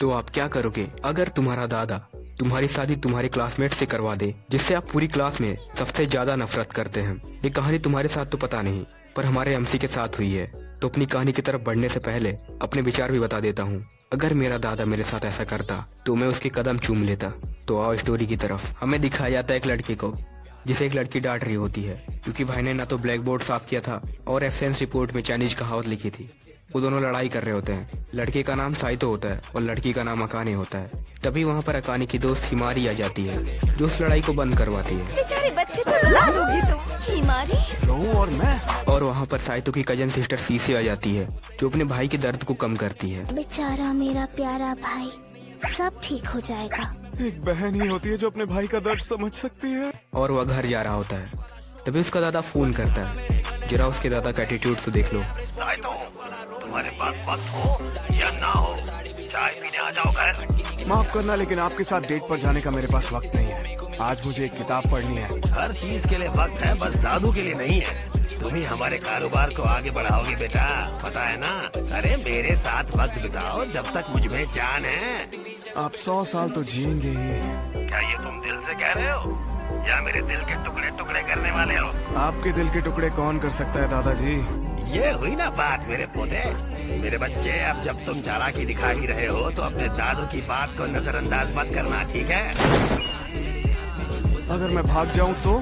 तो आप क्या करोगे अगर तुम्हारा दादा तुम्हारी शादी तुम्हारे क्लासमेट से करवा दे, जिससे आप पूरी क्लास में सबसे ज्यादा नफरत करते हैं। ये कहानी तुम्हारे साथ तो पता नहीं, पर हमारे एमसी के साथ हुई है। तो अपनी कहानी की तरफ बढ़ने से पहले अपने विचार भी बता देता हूँ। अगर मेरा दादा मेरे साथ ऐसा करता तो मैं उसके कदम चूम लेता। तो आओ स्टोरी की तरफ। हमें दिखाया जाता है एक लड़के को, जिसे एक लड़की डांट रही होती है, क्योंकि भाई ने ना तो ब्लैक बोर्ड साफ किया था और एब्सेंस रिपोर्ट में चाइनीज कहावत लिखी थी। वो दोनों लड़ाई कर रहे होते हैं। लड़के का नाम साइतो होता है और लड़की का नाम अकाने होता है। तभी वहाँ पर अकाने की दोस्त हिमारी आ जाती है, जो उस लड़ाई को बंद करवाती है। बेचारे बच्चे को रुला दोगी तुम, हिमारी। और मैं और वहाँ पर साइतो की कजन सिस्टर सीसे आ जाती है, जो अपने भाई के दर्द को कम करती है। बेचारा मेरा प्यारा भाई, सब ठीक हो जाएगा। एक बहन ही होती है जो अपने भाई का दर्द समझ सकती है। और वह घर जा रहा होता है। तभी उसका दादा फोन करता है। जरा उसके दादा का एटीट्यूड तो देख लो। तुम्हारे पास वक्त हो या ना हो, चाय पीने आ जाओ घर। माफ करना, लेकिन आपके साथ डेट पर जाने का मेरे पास वक्त नहीं है। आज मुझे एक किताब पढ़नी है। हर चीज के लिए वक्त है, बस दादू के लिए नहीं है। तुम ही हमारे कारोबार को आगे बढ़ाओगे बेटा, पता है ना। अरे मेरे साथ वक्त बिताओ जब तक मुझ में जान है। आप 100 साल तो जिएंगे ही। क्या ये तुम दिल से कह रहे हो या मेरे दिल के टुकड़े टुकड़े करने वाले हो? आपके दिल के टुकड़े कौन कर सकता है दादाजी। ये हुई ना बात मेरे पोते। मेरे बच्चे, अब जब तुम चालाकी दिखा ही रहे हो तो अपने दादू की बात को नजरअंदाज मत करना, ठीक है? अगर मैं भाग जाऊं तो?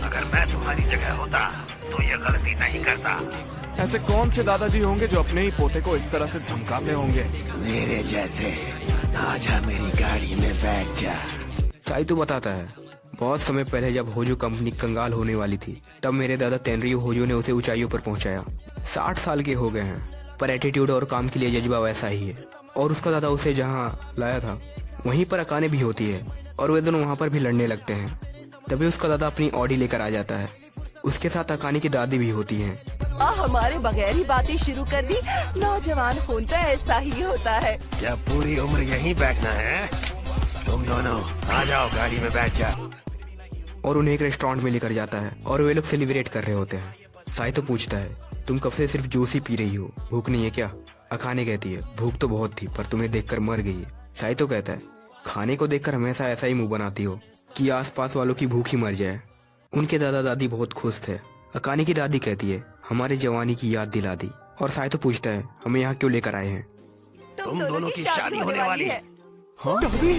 अगर मैं तुम्हारी जगह होता तो ये गलती नहीं करता। ऐसे कौन से दादाजी होंगे जो अपने ही पोते को इस तरह से धमकाते होंगे? मेरे जैसे। आजा मेरी गाड़ी में बैठ जा। साइतो बताता है, बहुत समय पहले जब होजो कंपनी कंगाल होने वाली थी, तब मेरे दादा तेनरियो होजो ने उसे ऊंचाइयों पर पहुंचाया। 60 साल के हो गए हैं, पर एटीट्यूड और काम के लिए जज्बा वैसा ही है। और उसका दादा उसे जहां लाया था वहीं पर अकाने भी होती है, और वे दोनों वहां पर भी लड़ने लगते हैं। तभी उसका दादा अपनी ऑडी लेकर आ जाता है। उसके साथ अकाने की दादी भी होती है। हमारे बगैर ही बातें शुरू कर दी। नौजवान खून तो ऐसा ही होता है। क्या पूरी उम्र यहीं बैठना है? तुम दोनों आ जाओ, गाड़ी में बैठ जाओ। और उन्हें एक रेस्टोरेंट में लेकर जाता है और वे लोग सेलिब्रेट कर रहे होते हैं। साइतो पूछता है, तुम कब से सिर्फ जूस ही पी रही हो, भूख नहीं है क्या? अकाने कहती है, भूख तो बहुत थी, पर तुम्हें देखकर मर गई है। साइतो कहता है, खाने को देखकर हमेशा ऐसा ही मुंह बनाती हो कि आसपास वालों की भूख ही मर जाए। उनके दादा दादी बहुत खुश थे। अकाने की दादी कहती है, हमारी जवानी की याद दिला दी। और साइतो पूछता है, हमें यहाँ क्यों लेकर आए हैं? तुम दोनों की शादी होने वाली है। हाँ दादी,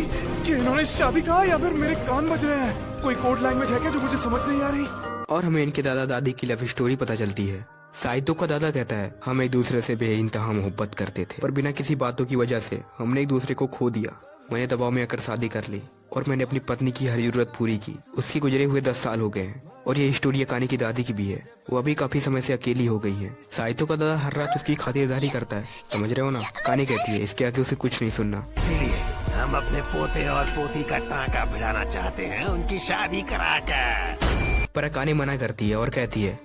क्या इन्होंने शादी कहा या फिर मेरे कान बज रहे हैं? कोई कोड लैंग्वेज है क्या जो मुझे समझ नहीं आ रही? और हमें इनके दादा दादी की लव स्टोरी पता चलती है। साइतो का दादा कहता है, हम एक दूसरे से बेइंतहा मोहब्बत करते थे, पर बिना किसी बातों की वजह से हमने एक दूसरे को खो दिया। मैंने दबाव में आकर शादी कर ली और मैंने अपनी पत्नी की हर जरूरत पूरी की। उसकी गुजरे हुए 10 साल हो गए हैं। और ये स्टोरी अकाने की दादी की भी है। वो अभी काफी समय से अकेली हो गई है। साइतो का दादा हर रात उसकी खातिरदारी करता है, समझ रहे हो ना? अकाने कहती है, इसके आगे उसे कुछ नहीं सुनना। इसीलिए हम अपने पोते और पोती का टांका भिड़ाना चाहते हैं, उनकी शादी करा कर। पर अकाने मना करती है और कहती है,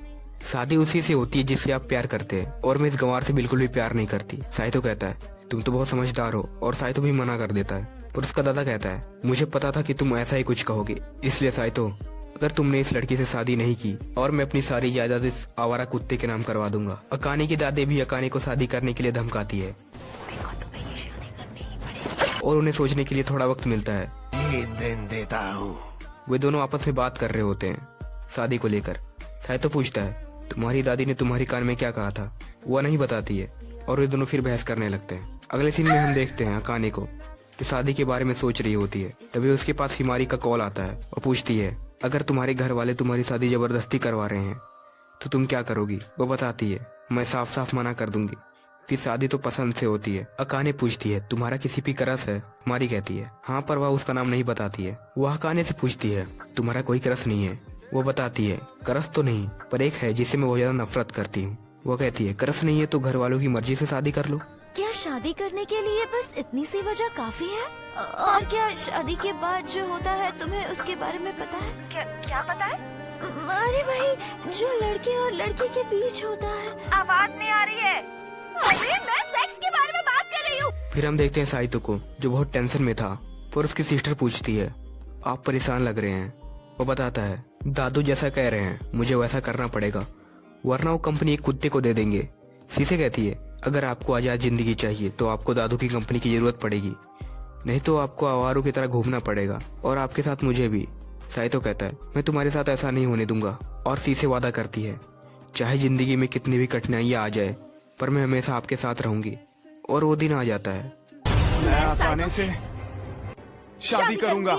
शादी उसी से होती है जिससे आप प्यार करते हैं, और मैं इस गंवार से बिल्कुल भी प्यार नहीं करती। साइतो कहता है, तुम तो बहुत समझदार हो। और साइतो भी मना कर देता है। पर उसका दादा कहता है, मुझे पता था कि तुम ऐसा ही कुछ कहोगे, इसलिए साइतो, अगर तुमने इस लड़की से शादी नहीं की और मैं अपनी सारी जायदाद इस आवारा कुत्ते के नाम करवा दूंगा। अकाने की दादी भी अकाने को शादी करने के लिए धमकाती है और उन्हें सोचने के लिए थोड़ा वक्त मिलता है। ये दिन देता हूँ। वे दोनों आपस में बात कर रहे होते हैं शादी को लेकर। साइतो पूछता है, तुम्हारी दादी ने तुम्हारी कान में क्या कहा था? वह नहीं बताती है और वे दोनों फिर बहस करने लगते हैं। अगले सीन में हम देखते हैं अकाने को, जो शादी के बारे में सोच रही होती है। तभी उसके पास हिमारी का कॉल आता है और पूछती है, अगर तुम्हारे घर वाले तुम्हारी शादी जबरदस्ती करवा रहे हैं तो तुम क्या करोगी? वो बताती है, मैं साफ साफ मना कर दूंगी कि शादी तो पसंद से होती है। अकाने पूछती है, तुम्हारा किसी भी क्रश है? हिमारी कहती है, हाँ, पर वह उसका नाम नहीं बताती है। वह अकाने से पूछती है, तुम्हारा कोई क्रश नहीं है? वो बताती है, क्रश तो नहीं, पर एक है जिससे मैं बहुत ज्यादा नफरत करती हूँ। वो कहती है, क्रश नहीं है तो घर वालों की मर्जी से शादी कर लो। क्या शादी करने के लिए बस इतनी सी वजह काफी है? और क्या शादी के बाद जो होता है तुम्हें उसके बारे में पता है? क्या पता है? अरे भाई, जो लड़के और लड़की के बीच होता है। आवाज नहीं आ रही है। अरे मैं सेक्स के बारे में बात कर रही हूँ। फिर हम देखते हैं साइतो को, जो बहुत टेंशन में था। पर उसकी सिस्टर पूछती है, आप परेशान लग रहे हैं। वो बताता है, दादू जैसा कह रहे हैं मुझे वैसा करना पड़ेगा, वरना वो कंपनी एक कुत्ते को दे देंगे। सीसे कहती है, अगर आपको आजाद जिंदगी चाहिए तो आपको दादू की कंपनी की जरूरत पड़ेगी। नहीं तो आपको आवारों की तरह घूमना पड़ेगा, और आपके साथ मुझे भी। साइतो कहता है मैं तुम्हारे साथ ऐसा नहीं होने दूंगा। और सी से वादा करती है चाहे जिंदगी में कितनी भी कठिनाइयां आ जाए, पर मैं हमेशा आपके साथ रहूंगी। और वो दिन आ जाता है मैं अकाने से शादी करूंगा।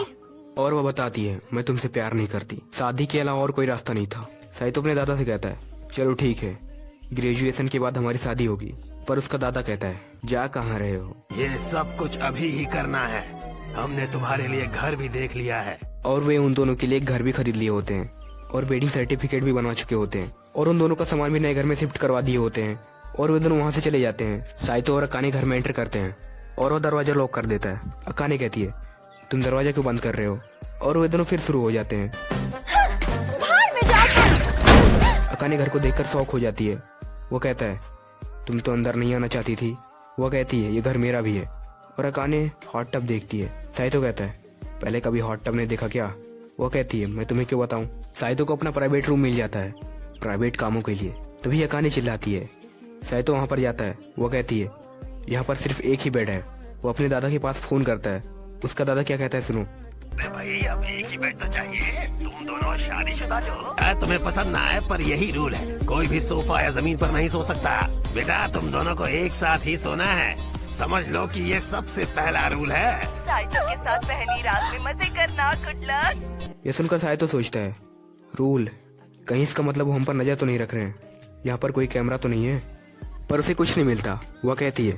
और वो बताती है मैं तुमसे प्यार नहीं करती। शादी के अलावा और कोई रास्ता नहीं था। साइतो अपने दादा से कहता है चलो ठीक है, ग्रेजुएशन के बाद हमारी शादी होगी। पर उसका दादा कहता है जा कहाँ रहे हो। ये सब कुछ अभी ही करना है। हमने तुम्हारे लिए घर भी देख लिया है। और वे उन दोनों के लिए एक घर भी खरीद लिए होते हैं और वेडिंग सर्टिफिकेट भी बनवा चुके होते हैं, और उन दोनों का सामान भी नए घर में शिफ्ट करवा दिए होते हैं। और वे दोनों वहाँ से चले जाते हैं। साइतो और अकाने घर में एंटर करते हैं और वो दरवाजा लॉक कर देता है। अकाने कहती है तुम दरवाजा क्यों बंद कर रहे हो, और वे दोनों फिर शुरू हो जाते हैं। अकाने घर को देखकर शॉक हो जाती है। वो कहता है तुम तो अंदर नहीं आना चाहती थी। वो कहती है ये घर मेरा भी है। और अकाने हॉट टब देखती है। साइतो कहता है पहले कभी हॉट टब नहीं देखा क्या। वो कहती है मैं तुम्हें क्यों बताऊं। साइतो को अपना प्राइवेट रूम मिल जाता है प्राइवेट कामों के लिए। तभी अकाने चिल्लाती है। साइतो वहाँ पर जाता है। वो कहती है यहाँ पर सिर्फ एक ही बेड है। वो अपने दादा के पास फोन करता है। उसका दादा क्या कहता है सुनो। भाई अब एक ही बेड तो चाहिए। तुम दोनों शादीशुदा जो तुम्हें पसंद ना आए, पर यही रूल है, कोई भी सोफा या जमीन पर नहीं सो सकता। बेटा तुम दोनों को एक साथ ही सोना है। समझ लो कि ये सबसे पहला रूल है। साइतो के साथ पहली रात में मजे करना। Good luck. ये सुनकर साइतो सोचता है रूल, कहीं इसका मतलब वो हम पर नजर तो नहीं रख रहे हैं। यहाँ पर कोई कैमरा तो नहीं है। पर उसे कुछ नहीं मिलता। वह कहती है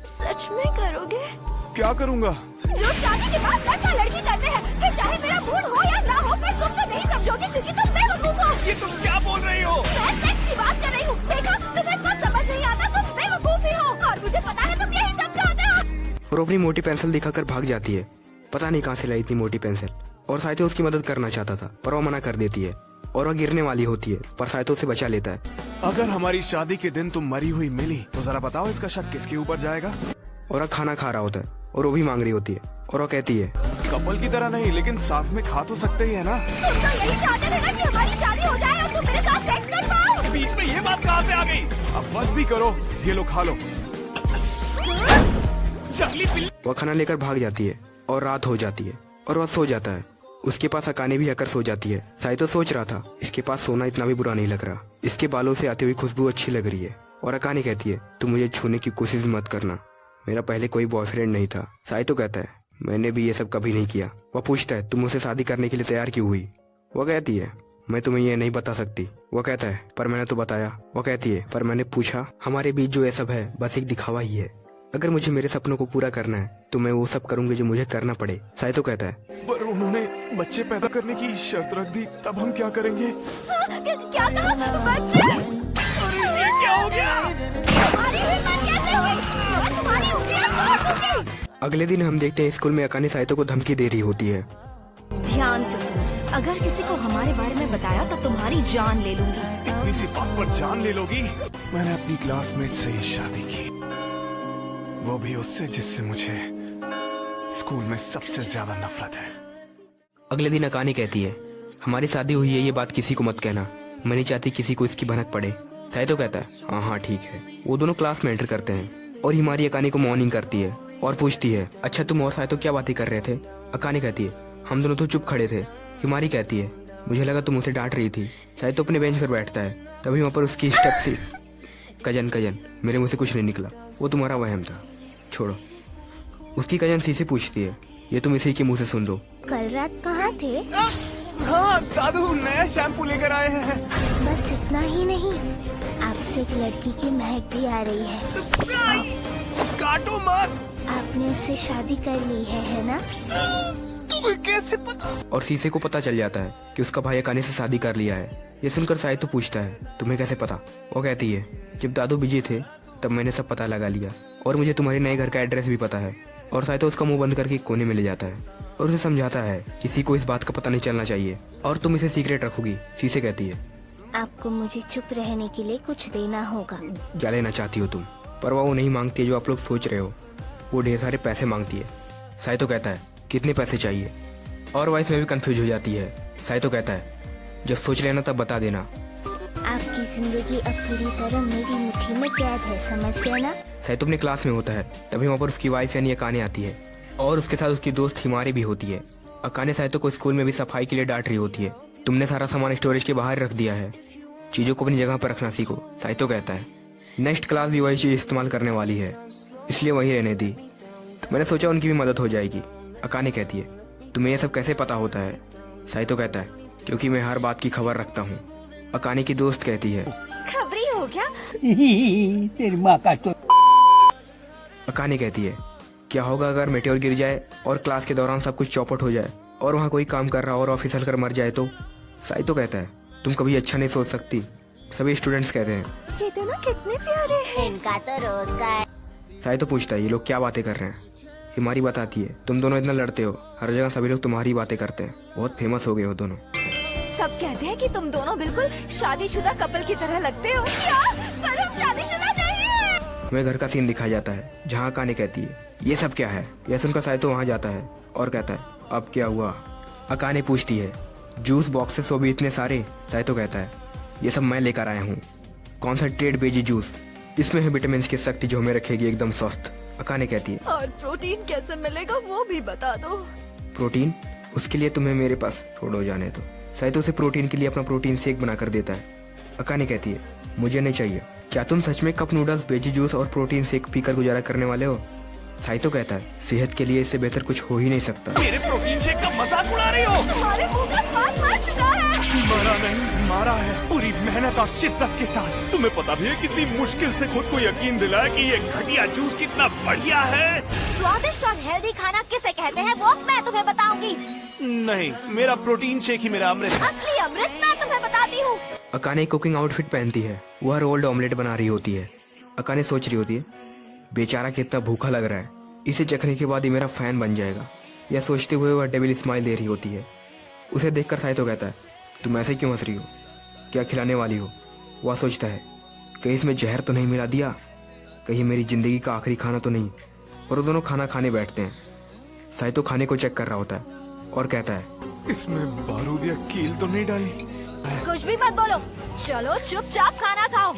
सच में करोगे? क्या करूंगा? जो शादी के बाद लड़का लड़की करते हैं, फिर चाहे मेरा मूड हो या ना हो, पर तुम तो नहीं समझोगे क्योंकि तुम बेवकूफ हो। ये तुम क्या बोल रही हो? मैं सेक्स की बात कर रही हूँ। देखा, तुम्हें सब समझ नहीं आता, तुम बेवकूफ ही हो, और मुझे पता है तुम यही सब चाहते हो। और वो अपनी मोटी पेंसिल दिखाकर भाग जाती है। पता नहीं कहाँ से लाई इतनी मोटी पेंसिल। और साइतो उसकी मदद करना चाहता था, पर वो मना कर देती है और वह गिरने वाली होती है, पर साइतो उसे बचा लेता है। अगर हमारी शादी के दिन तुम मरी हुई मिली तो जरा बताओ इसका शक किसके ऊपर जाएगा? और वह खाना खा रहा होता है और वो भी मांग रही होती है। और वो कहती है कपल की तरह नहीं, लेकिन साथ में खा तो सकते ही है ना। तुम तो यही चाहते थे ना कि हमारी शादी हो जाए और तुम मेरे साथ सेक्स कर पाओ। बीच में ये बात कहाँ से आ गई? अब बस भी करो, ये लो खा लो। जंगली बिल्ली। वह खाना लेकर भाग जाती है और रात हो जाती है और वह सो जाता है। उसके पास अकाने भी आकर सो जाती है। साइतो सोच रहा था इसके पास सोना इतना भी बुरा नहीं लग रहा, इसके बालों से आती हुई खुशबू अच्छी लग रही है। और अकाने कहती है तुम मुझे छूने की कोशिश मत करना, मेरा पहले कोई बॉयफ्रेंड नहीं था। साइतो कहता है मैंने भी ये सब कभी नहीं किया। वह पूछता है तुम मुझसे शादी करने के लिए तैयार क्यों हुई। वह कहती है मैं तुम्हें ये नहीं बता सकती। वह कहता है पर मैंने तो बताया। वह कहती है पर मैंने पूछा, हमारे बीच जो ये सब है बस एक दिखावा ही है। अगर मुझे मेरे सपनों को पूरा करना है तो मैं वो सब करूंगी जो मुझे करना पड़े। साइतो कहता है पर उन्होंने बच्चे पैदा करने की शर्त रख दी, तब हम क्या करेंगे? क्या कहा? बच्चे? ये क्या हो गया? तुम्हारी हिम्मत कैसे हुई? मैं तुम्हारी उंगलियां तोड़ दूंगी। अगले दिन हम देखते हैं स्कूल में अकाने साइतो को धमकी दे रही होती है। ध्यान से सुनो, अगर किसी को हमारे बारे में बताया तो तुम्हारी जान ले लूंगी। इतनी सी बात पर जान ले लोगी? मैंने अपनी क्लासमेट से ही शादी की, वो भी उससे जिससे मुझे स्कूल में सबसे ज्यादा नफरत है। अगले दिन अकाने कहती है हमारी शादी हुई है, ये बात किसी को मत कहना, मैं नहीं चाहती किसी को इसकी भनक पड़े। साइतो कहता है हाँ ठीक है। वो दोनों क्लास में एंटर करते हैं और हिमारी अकाने को मॉर्निंग करती है और पूछती है अच्छा तुम और साइतो क्या बातें कर रहे थे। अकाने कहती है हम दोनों तो चुप खड़े थे। हिमारी कहती है मुझे लगा तुम उसे डांट रही थी। साइतो अपने बेंच पर बैठता है, तभी वहाँ पर उसकी स्टेप सी कजन मेरे मुँह से कुछ नहीं निकला, वो तुम्हारा वहम था, छोड़ो। उसकी कजन सी से पूछती है ये तुम इसी के मुंह से सुन लो। कल रात कहाँ थे? हाँ दादू नया शैम्पू लेकर आए हैं। बस इतना ही नहीं, आपसे एक लड़की की महक भी आ रही है। काटो मत। आपने उससे शादी कर ली है ना? तुम्हें कैसे पता? और शीशे को पता चल जाता है कि उसका भाई अकाने से शादी कर लिया है। ये सुनकर साइतो पूछता है तुम्हें कैसे पता। वो कहती है जब दादू बिजी थे तब मैंने सब पता लगा लिया और मुझे तुम्हारे नए घर का एड्रेस भी पता है। और साइतो उसका मुंह बंद करके कोने में ले जाता है और उसे समझाता है किसी को इस बात का पता नहीं चलना चाहिए और तुम इसे सीक्रेट रखोगी। शीशे कहती है आपको मुझे चुप रहने के लिए कुछ देना होगा। क्या लेना चाहती हो तुम। पर वो नहीं मांगती है जो आप लोग सोच रहे हो, वो ढेर सारे पैसे मांगती है। साइतो कहता है कितने पैसे चाहिए। और वह इसमें भी कंफ्यूज हो जाती है। साइतो कहता है जब सोच लेना तब बता देना। आपकी जिंदगी अब पूरी तरह मेरी मुट्ठी में कैद है, समझ गए ना? साइतो अपने क्लास में होता है, तभी वहाँ पर उसकी वाइफ यानी अकाने आती है और उसके साथ उसकी दोस्त हिमारी भी होती है। अकाने साइतो को स्कूल में भी सफाई के लिए डांट रही होती है। तुमने सारा सामान स्टोरेज के बाहर रख दिया है, चीजों को अपनी जगह पर रखना सीखो, साइतो कहता है। नेक्स्ट क्लास भी वही चीज इस्तेमाल करने वाली है, इसलिए वहीं रहने दी। तो मैंने सोचा उनकी भी मदद हो जाएगी। अकाने कहती है, तुम्हें यह सब कैसे पता होता है? साइतो कहता है, क्योंकि मैं हर बात की खबर रखता हूँ। अकाने की दोस्त कहती है, खबरी हो क्या? तेरी माँ का तो अकाने कहती है, क्या होगा अगर मेटेओर गिर जाए और क्लास के दौरान सब कुछ चौपट हो जाए और वहाँ कोई काम कर रहा और ऑफिसर कर मर जाए तो? साइतो कहता है, तुम कभी अच्छा नहीं सोच सकती। सभी स्टूडेंट्स कहते हैं। ये दोनों कितने प्यारे हैं। इनका तो रोज का है। साइतो पूछता है, ये लोग क्या बातें कर रहे हैं? हिमारी बताती है, तुम दोनों इतना लड़ते हो, हर जगह सभी लोग तुम्हारी बातें करते हैं, बहुत फेमस हो गए हो दोनों। सब कहते हैं कि तुम दोनों बिल्कुल शादीशुदा कपल की तरह लगते हो। क्या? पर हम शादीशुदा नहीं हैं। हमें घर का सीन दिखाया जाता है जहाँ अकाने कहती है, ये सब क्या है? यह सुनकर साइतो वहाँ जाता है और कहता है, अब क्या हुआ? अकाने पूछती है, जूस बॉक्सेस वो भी इतने सारे? साइतो कहता है, ये सब मैं लेकर आया हूँ, कॉन्सेंट्रेट बेजी जूस, इसमें है विटामिन की शक्ति जो हमें रखेगी एकदम स्वस्थ। अकाने कहती है, और प्रोटीन कैसे मिलेगा वो भी बता दो। प्रोटीन? उसके लिए तुम्हें मेरे पास छोड़ो, जाने दो। साइतो उसे प्रोटीन के लिए अपना प्रोटीन शेक बनाकर देता है। अकाने कहती है, मुझे नहीं चाहिए। क्या तुम सच में कप नूडल्स, बेजी जूस और प्रोटीन शेक पीकर गुजारा करने वाले हो? साइतो कहता है, सेहत के लिए इससे बेहतर कुछ हो ही नहीं सकता। मेरे प्रोटीन शेक का मजाक उड़ा रही हो? तुम्हारे मुंह का स्वाद मर चुका है। मारा नहीं, मारा है पूरी मेहनत और शिद्दत के साथ। तुम्हें पता भी है कितनी मुश्किल से खुद को यकीन दिलाया कि ये घटिया जूस कितना बढ़िया है। स्वादिष्ट और हेल्दी खाना किसे कहते हैं वो मैं तुम्हें बताऊंगी। नहीं, मेरा प्रोटीन शेक ही मेरा अमृत है। असली अमृत मैं तुम्हें बताती हूँ। अकाने कुकिंग आउटफिट पहनती है, वह रोल्ड ऑमलेट बना रही होती है। अकाने सोच रही होती है, बेचारा कितना भूखा लग रहा है, इसे चखने के बाद ही मेरा फैन बन जाएगा। यह सोचते हुए वह डेविल स्माइल दे रही होती है। उसे देखकर साइतो कहता है, तुम ऐसे क्यों हंस रही हो? क्या खिलाने वाली हो? वह सोचता है, कहीं इसमें जहर तो नहीं मिला दिया, कहीं मेरी जिंदगी का आखिरी खाना तो नहीं। और वो दोनों खाना खाने बैठते हैं। साइतो खाने को चेक कर रहा होता है और कहता है, इसमें बारूद या कील तो नहीं डाली? कुछ भी मत बोलो, चलो चुपचाप खाना खाओ।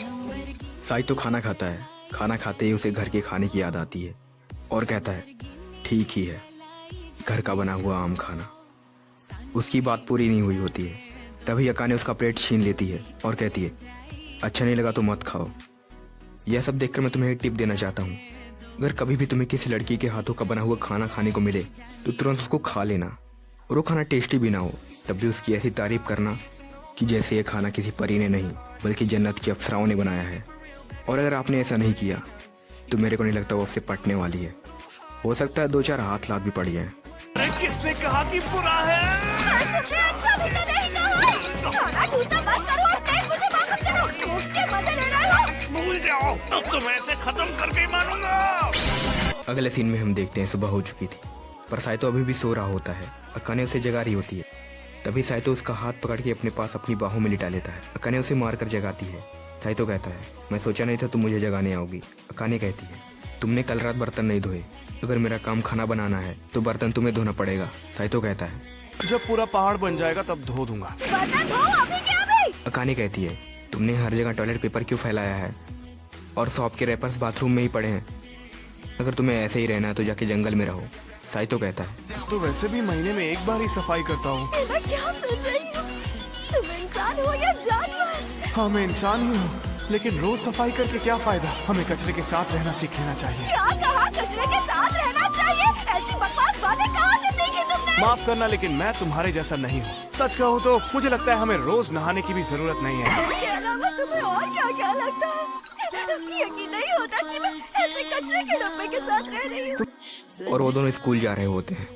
साइतो खाना खाता है। खाना खाते ही उसे घर के खाने की याद आती है और कहता है, ठीक ही है, घर का बना हुआ आम खाना। उसकी बात पूरी नहीं हुई होती है, तभी अकाने उसका प्लेट छीन लेती है और कहती है, अच्छा नहीं लगा तो मत खाओ। यह सब देखकर मैं तुम्हें एक टिप देना चाहता हूँ, अगर कभी भी तुम्हें किसी लड़की के हाथों का बना हुआ खाना खाने को मिले तो तुरंत उसको खा लेना, और वो खाना टेस्टी भी ना हो तब भी उसकी ऐसी तारीफ करना कि जैसे ये खाना किसी परी ने नहीं बल्कि जन्नत की अप्सराओं ने बनाया है। और अगर आपने ऐसा नहीं किया तो मेरे को नहीं लगता वो आपसे पटने वाली है। हो सकता है 2-4 हाथ लात भी पड़ जाए। अरे किसने कहा कि बुरा है? तुमने अच्छा भी तो नहीं कहा। खाना ढूंढना बंद करो और प्लेट मुझे वापस करो। तुम उसके मजे ले रहे हो। भूल जाओ, अब तो मैं इसे खत्म करके ही मानूंगा। अगले सीन में हम देखते हैं सुबह हो चुकी थी, पर साइतो अभी भी सो रहा होता है। अकाने उसे जगा रही होती है, तभी साइतो उसका हाथ पकड़ के अपने पास अपनी बाहों में लिटा लेता है। अकाने उसे मारकर जगाती है। साइतो कहता है, मैं सोचा नहीं था तुम मुझे जगाने आओगी। अकाने कहती है, तुमने कल रात बर्तन नहीं धोए, अगर मेरा काम खाना बनाना है तो बर्तन तुम्हें धोना पड़ेगा। साइतो कहता है, जब पूरा पहाड़ बन जाएगा तब धो दूंगा। बर्तन धो अभी के अभी। अकाने कहती है, तुमने हर जगह टॉयलेट पेपर क्यों फैलाया है और सॉप के रैपर्स बाथरूम में ही पड़े हैं? अगर तुम्हें ऐसे ही रहना है तो जाके जंगल में रहो। साइतो कहता है, तो वैसे भी महीने में एक बार ही सफाई करता हूँ। मैं क्या सुन रही हूँ? तुम इंसान हो या जानवर? हाँ, मैं इंसान ही हूँ, लेकिन रोज सफाई करके क्या फायदा? हमें कचरे के साथ रहना सीख लेना चाहिए। क्या कहा? कचरे के साथ रहना चाहिए? ऐसी बकवास बातें कहाँ से सीखी तुमने? माफ करना, लेकिन मैं तुम्हारे जैसा नहीं हूँ। सच कहूँ तो मुझे लगता है हमें रोज नहाने की भी जरूरत नहीं है। इसके अलावा तुम्हें और क्या क्या लगता है? यकीन नहीं होता कि मैं ऐसे कचरे के डब्बे के साथ रह रही हूँ। और वो दोनों स्कूल जा रहे होते हैं।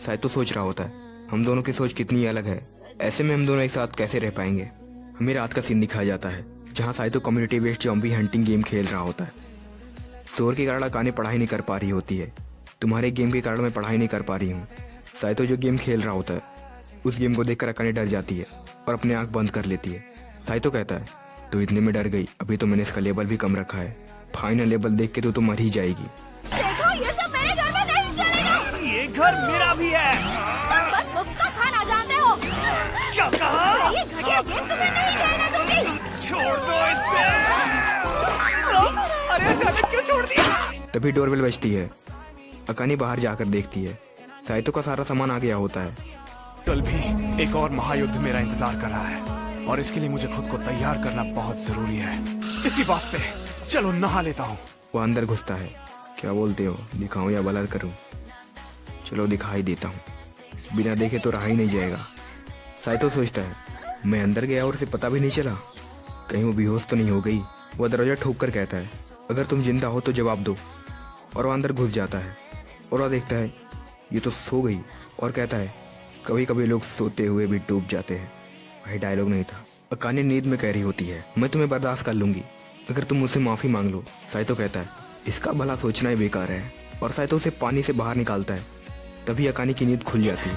साइतो सोच रहा होता है, हम दोनों की सोच कितनी अलग है, ऐसे में हम दोनों एक साथ कैसे रह पाएंगे। हमें रात का सीन दिखाया जाता है जहाँ Saito community based zombie hunting game खेल रहा होता है। शोर के कारण अकाने पढ़ाई नहीं कर पा रही होती है। तुम्हारे गेम के कारण मैं पढ़ाई नहीं कर पा रही हूँ। साइतो जो गेम खेल रहा होता है उस गेम को देखकर अकाने डर जाती है और अपने आंख बंद कर लेती है। साइतो कहता है, तो इतने में डर गई, अभी तो मैंने इसका लेवल भी कम रखा है, फाइनल लेवल देख के तो मर ही जाएगी। देखो, ये सब मेरे घर में नहीं चलेगा। ये घर मेरा भी है। तुम बस मुफ्त का खाना जानते हो। क्या कहा? ये घटिया गेम तुम्हें नहीं खेलने दूंगी। छोड़ दो इसे। अरे अचानक क्यों छोड़ दिया? तभी डोरबेल बजती है अकाने बाहर जाकर देखती है साइतो का सारा सामान आ गया होता है। कल भी एक और महायुद्ध मेरा इंतजार कर रहा है और इसके लिए मुझे खुद को तैयार करना बहुत जरूरी है। इसी बात पे चलो नहा लेता हूँ। वो अंदर घुसता है। क्या बोलते हो, दिखाऊं या ब्लर करूं? चलो दिखा ही देता हूँ, बिना देखे तो रहा ही नहीं जाएगा। साइतो सोचता है मैं अंदर गया और उसे पता भी नहीं चला, कहीं वो बेहोश तो नहीं हो गई। वह दरवाजा ठोक कर कहता है अगर तुम जिंदा हो तो जवाब दो। और वो अंदर घुस जाता है और वह देखता है ये तो सो गई और कहता है कभी कभी लोग सोते हुए भी डूब जाते हैं। वही डायलॉग नहीं था। अकाने नींद में कह रही होती है मैं तुम्हें बर्दाश्त कर लूंगी अगर तुम मुझसे माफी मांग लो। साइतो कहता है इसका भला सोचना ही बेकार है और साइतो उसे पानी से बाहर निकालता है। तभी अकाने की नींद खुल जाती है।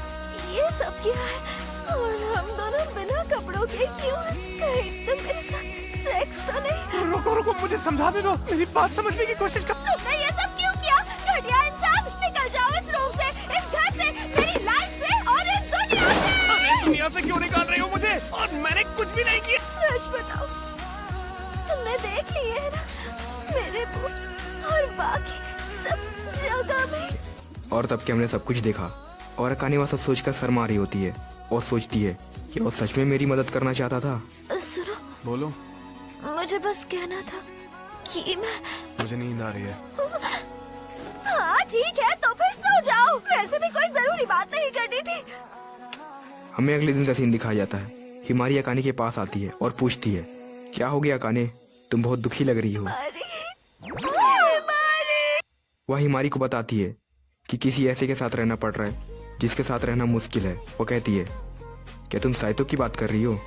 ये सब क्या है और हम दोनों बिना कपड़ों के क्यों हैं? कहीं तुम मेरे साथ सेक्स तो नहीं? रुको रुको, मुझे समझाने दो, मेरी बात समझने की कोशिश कर। तुमने ये सब क्यों किया? घटिया इंसान, निकल जाओ इस रूम से, इस घर से, मेरी लाइफ से और इस दुनिया से। अरे दुनिया से क्यों निकाल रही हो मुझे? और मैंने कुछ भी नहीं किया। सच बताओ, तुमने देख लिए है ना मेरे बूट्स और बाकी सब जगह में? और तब के हमने सब कुछ देखा और अकाने वह सब सोचकर शर्मा रही होती है और सोचती है कि वो सच में मेरी मदद करना चाहता था। सुनो, बोलो। मुझे बस कहना था कि मैं। मुझे नींद आ रही है। हाँ ठीक है, तो फिर सो जाओ, वैसे भी कोई जरूरी बात नहीं करनी थी। हमें अगले दिन का सीन दिखाया जाता है। हिमारी अकाने के पास आती है और पूछती है क्या हो गया अकाने, तुम बहुत दुखी लग रही हो। वह हिमारी को बताती है कि किसी ऐसे के साथ रहना पड़ रहा है जिसके साथ रहना मुश्किल है। वो कहती है क्या तुम साइतो की बात कर रही हो?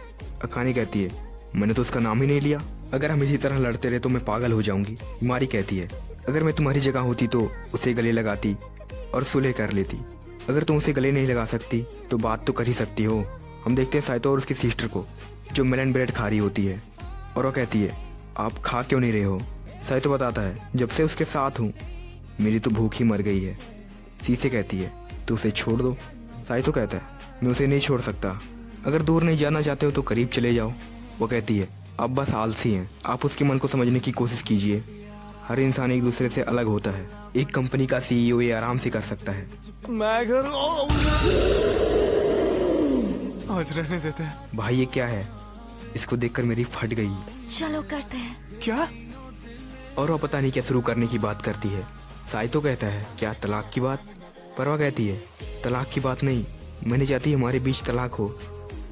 अकाने कहती है मैंने तो उसका नाम ही नहीं लिया। अगर हम इसी तरह लड़ते रहे तो मैं पागल हो जाऊंगी। हिमारी कहती है अगर मैं तुम्हारी जगह होती तो उसे गले लगाती और सुलह कर लेती। अगर तुम उसे गले नहीं लगा सकती तो बात तो कर ही सकती हो। हम देखते हैं साइतो और उसकी सिस्टर को जो मेलन ब्रेड खा रही होती है और वो कहती है आप खा क्यों नहीं रहे हो? साइतो बताता है जब से उसके साथ हूँ मेरी तो भूख ही मर गई है। सीसे कहती है तो उसे छोड़ दो। साइतो कहता है मैं उसे नहीं छोड़ सकता, अगर दूर नहीं जाना चाहते हो तो करीब चले जाओ। वो कहती है आप बस आलसी हैं, आप उसके मन को समझने की कोशिश कीजिए। हर इंसान एक दूसरे से अलग होता है। एक कंपनी का सीईओ ये आराम से कर सकता है। मैं घर आज रहने देते हैं। भाई ये क्या है? इसको देखकर मेरी फट गई। चलो करते हैं। क्या? और वो पता नहीं क्या शुरू करने की बात करती है। साइतो कहता है क्या तलाक की बात? पर वह कहती है तलाक की बात नहीं, मैं नहीं चाहती हमारे बीच तलाक हो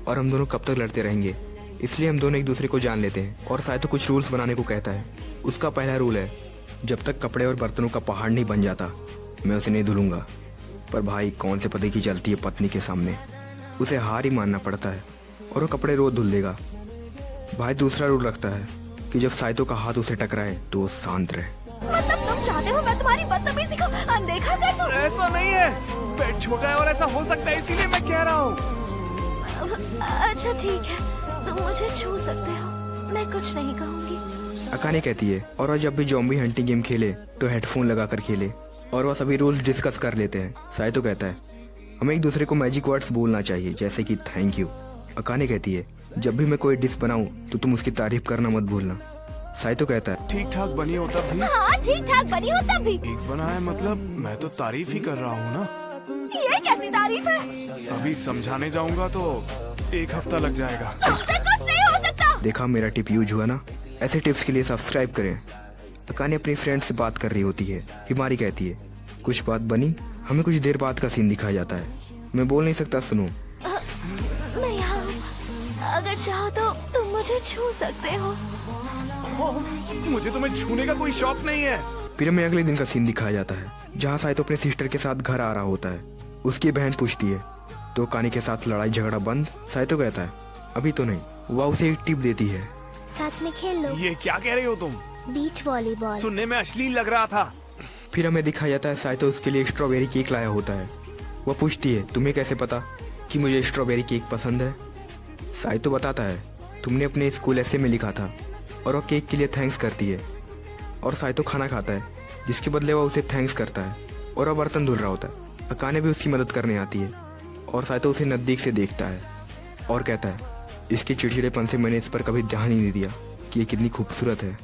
और हम दोनों कब तक लड़ते रहेंगे, इसलिए हम दोनों एक दूसरे को जान लेते हैं। और साइतो कुछ रूल्स बनाने को कहता है। उसका पहला रूल है जब तक कपड़े और बर्तनों का पहाड़ नहीं बन जाता मैं उसे नहीं धुलूंगा। पर भाई कौन से पति की चलती है पत्नी के सामने, उसे हार ही मानना पड़ता है और वो कपड़े रोज धुल देगा। भाई दूसरा रूल रखता है कि जब साइतो का हाथ उसे टकराए तो वो शांत रहे। मतलब तुम चाहते हो मैं तुम्हारी बदतमीजी को अनदेखा कर दूं? ऐसा नहीं है, पेट छोटा है और ऐसा हो सकता है इसीलिए मैं कह रहा हूँ। अच्छा ठीक है, तुम मुझे छू सकते हो, मैं कुछ नहीं कहूँगी। अकाने कहती है और वह जब भी ज़ॉम्बी हंटिंग गेम खेले तो हेडफोन लगा कर खेले और वह सभी रूल्स डिस्कस कर लेते हैं। साइतो कहता है हमें एक दूसरे को मैजिक वर्ड्स बोलना चाहिए जैसे कि थैंक यू। अकाने कहती है जब भी मैं कोई डिश बनाऊं तो तुम उसकी तारीफ करना मत भूलना। साइतो कहता है ठीक ठाक बनी हो तब भी। हाँ ठीक ठाक बनी हो तब भी। ठीक बना है मतलब मैं तो तारीफ ही कर रहा हूँ ना। ये कैसी तारीफ है? अभी समझाने जाऊंगा तो 1 हफ्ता लग जाएगा। तुमसे कुछ नहीं हो सकता। देखा मेरा टिप यूज हुआ ना। ऐसे टिप्स के लिए सब्सक्राइब करें। अकाने अपनी फ्रेंड से बात कर रही होती है। हिमारी कहती है कुछ बात बनी? हमें कुछ देर बाद का सीन दिखाया जाता है। मैं बोल नहीं सकता, सुनो। मैं यहाँ हूँ, अगर चाहो तो तुम मुझे छू सकते हो। मुझे तुम्हें छूने का कोई शौक नहीं है। फिर हमें अगले दिन का सीन दिखाया जाता है जहाँ साइतो अपने सिस्टर के साथ घर आ रहा होता है। उसकी बहन पूछती है तो अकाने के साथ लड़ाई झगड़ा बंद? साइतो कहता है अभी तो नहीं। वह उसे एक टिप देती है साथ में खेल लो। ये क्या कह रही हो तुम? Beach volleyball. सुनने में अश्लील लग रहा था। फिर हमें दिखाया जाता है साइतो उसके लिए स्ट्रॉबेरी केक लाया होता है। वह पूछती है तुम्हें कैसे पता कि मुझे स्ट्रॉबेरी केक पसंद है? साइतो बताता है तुमने अपने स्कूल ऐसे में लिखा था और वह केक के लिए थैंक्स करती है। और साइतो खाना खाता है जिसके बदले वह उसे थैंक्स करता है और वह बर्तन धुल रहा होता है। अकाने भी उसकी मदद करने आती है और साइतो उसे नज़दीक से देखता है और कहता है इसके चिड़चिड़ेपन से मैंने इस पर कभी ध्यान ही नहीं दिया कि ये कितनी खूबसूरत है।